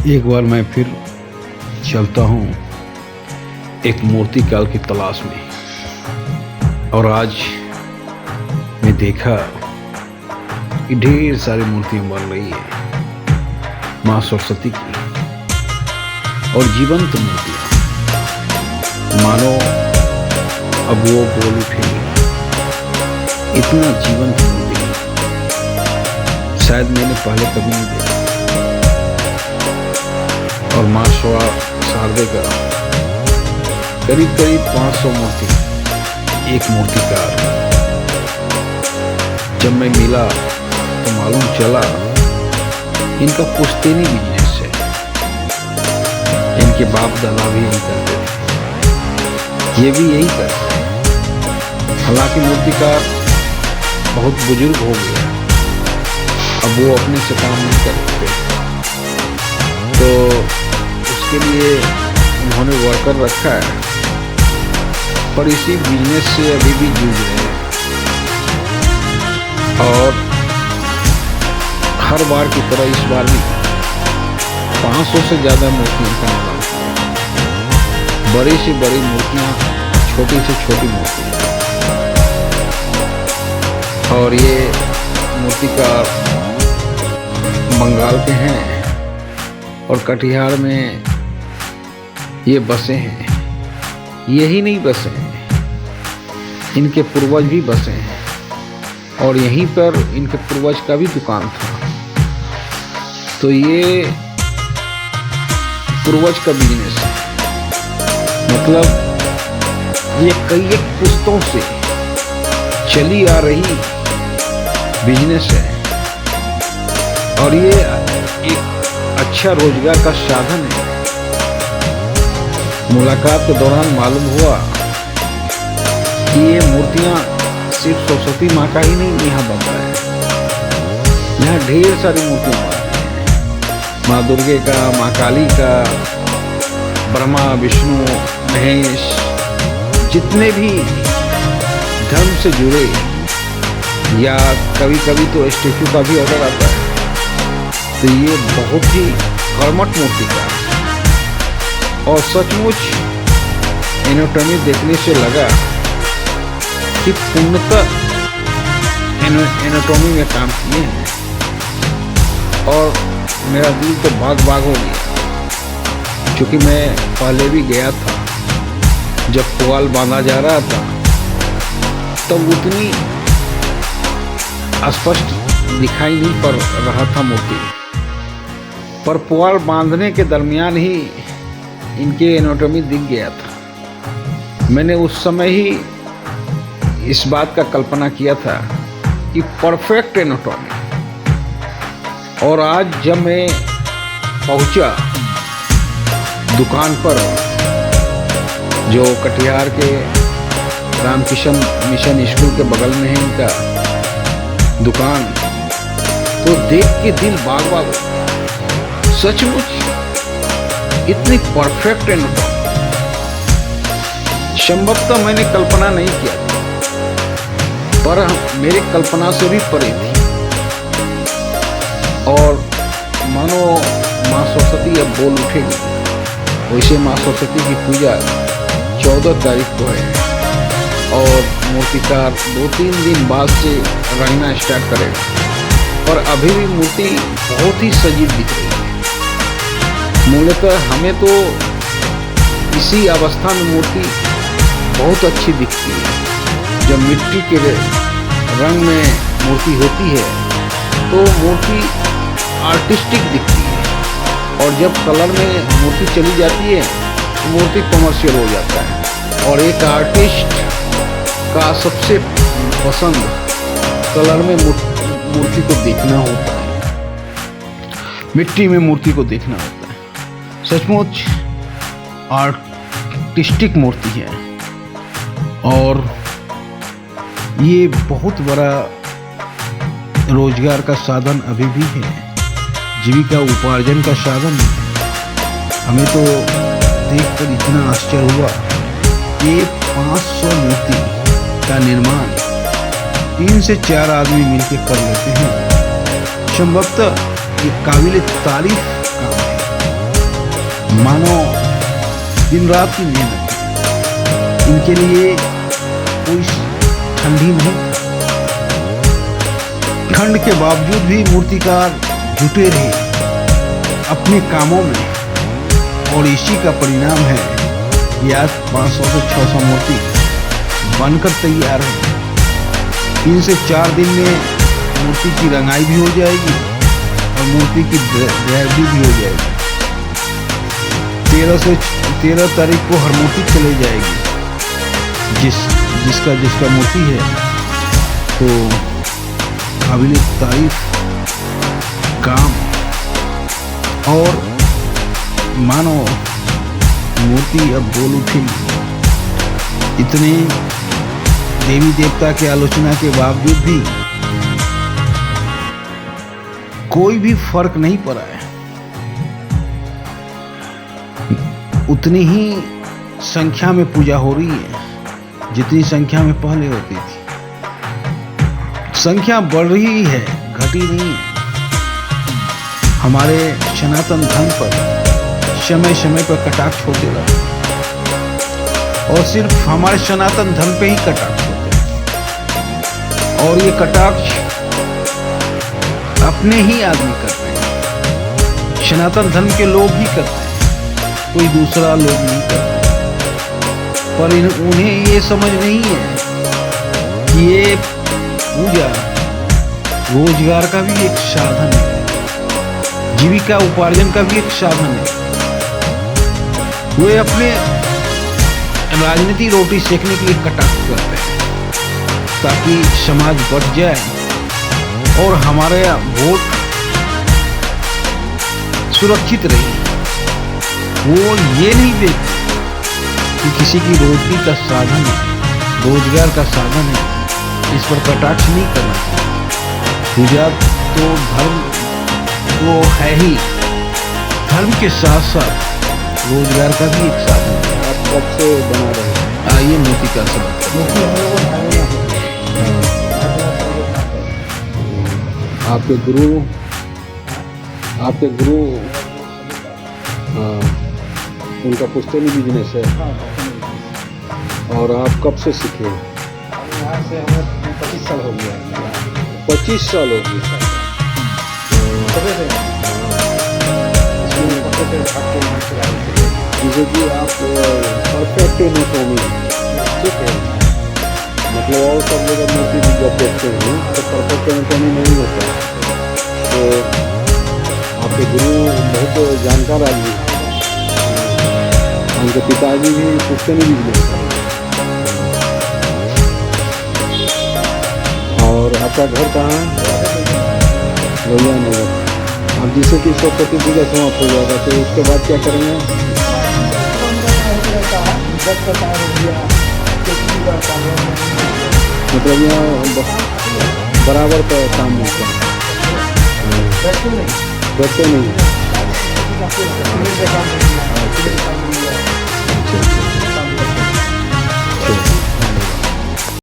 एक बार मैं फिर चलता हूँ एक मूर्तिकार की तलाश में, और आज मैं देखा कि ढेर सारी मूर्तियाँ बन रही है माँ सरस्वती की, और जीवंत मूर्तियाँ, मानो अब वो बोल उठेंगी। इतना जीवंत मूर्ति शायद मैंने पहले कभी नहीं देखा। और माँ शारदे का करीब 500 मूर्ति, एक मूर्तिकार। जब मैं मिला तो मालूम चला इनका पुश्तैनी बिजनेस है, इनके बाप दादा भी यही करते थे, ये भी यही करते हैं। हालांकि मूर्तिकार बहुत बुजुर्ग हो गया, अब वो अपने से काम नहीं कर सकते, तो उसके लिए उन्होंने वर्कर रखा है, पर इसी बिजनेस से अभी भी जूझ रहे हैं। और हर बार की तरह इस बार भी 500 से ज़्यादा मूर्तियाँ का निर्माण किया, बड़ी से बड़ी मूर्तियाँ, छोटी से छोटी मूर्तियाँ। और ये मूर्तिकार बंगाल के हैं और कटिहार में ये बसे हैं। यही नहीं बसे हैं, इनके पूर्वज भी बसे हैं, और यहीं पर इनके पूर्वज का भी दुकान था। तो ये पूर्वज का बिजनेस है, मतलब ये कई एक पुश्तों से चली आ रही बिजनेस है, और ये एक अच्छा रोजगार का साधन है। मुलाकात के दौरान मालूम हुआ कि ये मूर्तियाँ सिर्फ सरस्वती माँ का ही नहीं यहाँ बनता है, यहाँ ढेर सारी मूर्तियाँ बनती हैं। माँ दुर्गे का, माँ काली का, ब्रह्मा विष्णु महेश, जितने भी धर्म से जुड़े, या कभी कभी तो स्टैचू का भी ऑर्डर आता है। तो ये बहुत ही कर्मठ मूर्तिकार, और सचमुच एनाटॉमी देखने से लगा कि पूर्णतः एनाटॉमी में काम किए हैं, और मेरा दिल तो भाग हो गया, क्योंकि मैं पहले भी गया था जब पुआल बांधा जा रहा था, तब उतनी स्पष्ट दिखाई नहीं पड़ रहा था मूर्ति, पर पुआल बांधने के दरमियान ही इनके एनाटॉमी दिख गया था। मैंने उस समय ही इस बात का कल्पना किया था कि परफेक्ट एनाटॉमी। और आज जब मैं पहुंचा दुकान पर, जो कटिहार के रामकृष्ण मिशन स्कूल के बगल में है इनका दुकान, तो देख के दिल बाग हो गया। सचमुच इतनी परफेक्ट एनाटॉमी संभवतः मैंने कल्पना नहीं किया था, पर मेरी कल्पना से भी परे थी। और मानो माँ सरस्वती अब बोल उठेगी, वैसे माँ सरस्वती की पूजा 14 तारीख को है, और मूर्तिकार 2-3 दिन बाद से रंगना स्टार्ट करेगा, और अभी भी मूर्ति बहुत ही सजीव दिख रही है। मूलतः हमें तो इसी अवस्था में मूर्ति बहुत अच्छी दिखती है। जब मिट्टी के रंग में मूर्ति होती है तो मूर्ति आर्टिस्टिक दिखती है, और जब कलर में मूर्ति चली जाती है तो मूर्ति कमर्शियल हो जाता है। और एक आर्टिस्ट का सबसे पसंद कलर में मूर्ति को देखना होता है, मिट्टी में मूर्ति को देखना होता है। सचमुच आर्टिस्टिक मूर्ति है, और ये बहुत बड़ा रोजगार का साधन अभी भी है, जीविका उपार्जन का साधन है। हमें तो देखकर इतना आश्चर्य हुआ कि 500 मूर्ति का निर्माण 3 से 4 आदमी मिलकर कर लेते हैं। संभवतः ये काबिल तारीफ काम है। मानो दिन रात की मेहनत, इनके लिए कोई ठंडी नहीं। ठंड के बावजूद भी मूर्तिकार जुटे रहे अपने कामों में, और इसी का परिणाम है कि आज 500 से 600 मूर्ति बनकर तैयार है। 3 से 4 दिन में मूर्ति की रंगाई भी हो जाएगी और मूर्ति की ड्राइवरी भी हो जाएगी। 13 तारीख को हर मूर्ति चले जाएगी, जिसका मूर्ति है तो काबिल तारीफ काम। और मानो मूर्ति अब बोल उठेगी। इतने देवी देवता के आलोचना के बावजूद भी कोई भी फर्क नहीं पड़ा है। उतनी ही संख्या में पूजा हो रही है जितनी संख्या में पहले होती थी। संख्या बढ़ रही है, घटी नहीं है। हमारे सनातन धर्म पर समय समय पर कटाक्ष होते रहे, और सिर्फ हमारे सनातन धर्म पे ही कटाक्ष होते हैं। और ये कटाक्ष अपने ही आदमी करते हैं, सनातन धर्म के लोग ही करते हैं, कोई दूसरा लोग नहीं करते। पर उन्हें ये समझ नहीं है कि ये पूजा रोजगार का भी एक साधन है, जीविका उपार्जन का भी एक साधन है। वे अपने राजनीति रोटी सेकने के लिए कटाक्ष करते हैं ताकि समाज बढ़ जाए और हमारे वोट सुरक्षित रहे। वो ये नहीं देखते कि किसी की रोटी का साधन है, रोजगार का साधन है, इस पर कटाक्ष नहीं करना चाहिए। पूजा तो धर्म वो है ही, धर्म के साथ साथ रोजगार का भी एक साधन है। आप कब से बना रहे हैं? आइए मोती का सबक। आपके गुरु हाँ, उनका पुश्तैनी बिजनेस है। और आप कब से सीखे? यहाँ से हमें 25 साल हो गया। 25 साल हो गए। जैसे कि आप परफेक्ट एनाटॉमी, ठीक है, मतलब और सब जगह मूर्ति भी जब देखते हैं तो परफेक्ट एनाटॉमी नहीं होता। तो आपके गुरु बहुत जानकार आदमी हैं। उनके पिताजी भी पुश्तैनी बिजनेस है। और आपका घर कहाँ है? लोहिया नगर। अब जैसे कि सरस्वती पूजा समाप्त हो जाएगा तो उसके बाद क्या करेंगे? मतलब यहाँ बराबर का काम मिलता है, बैठते नहीं।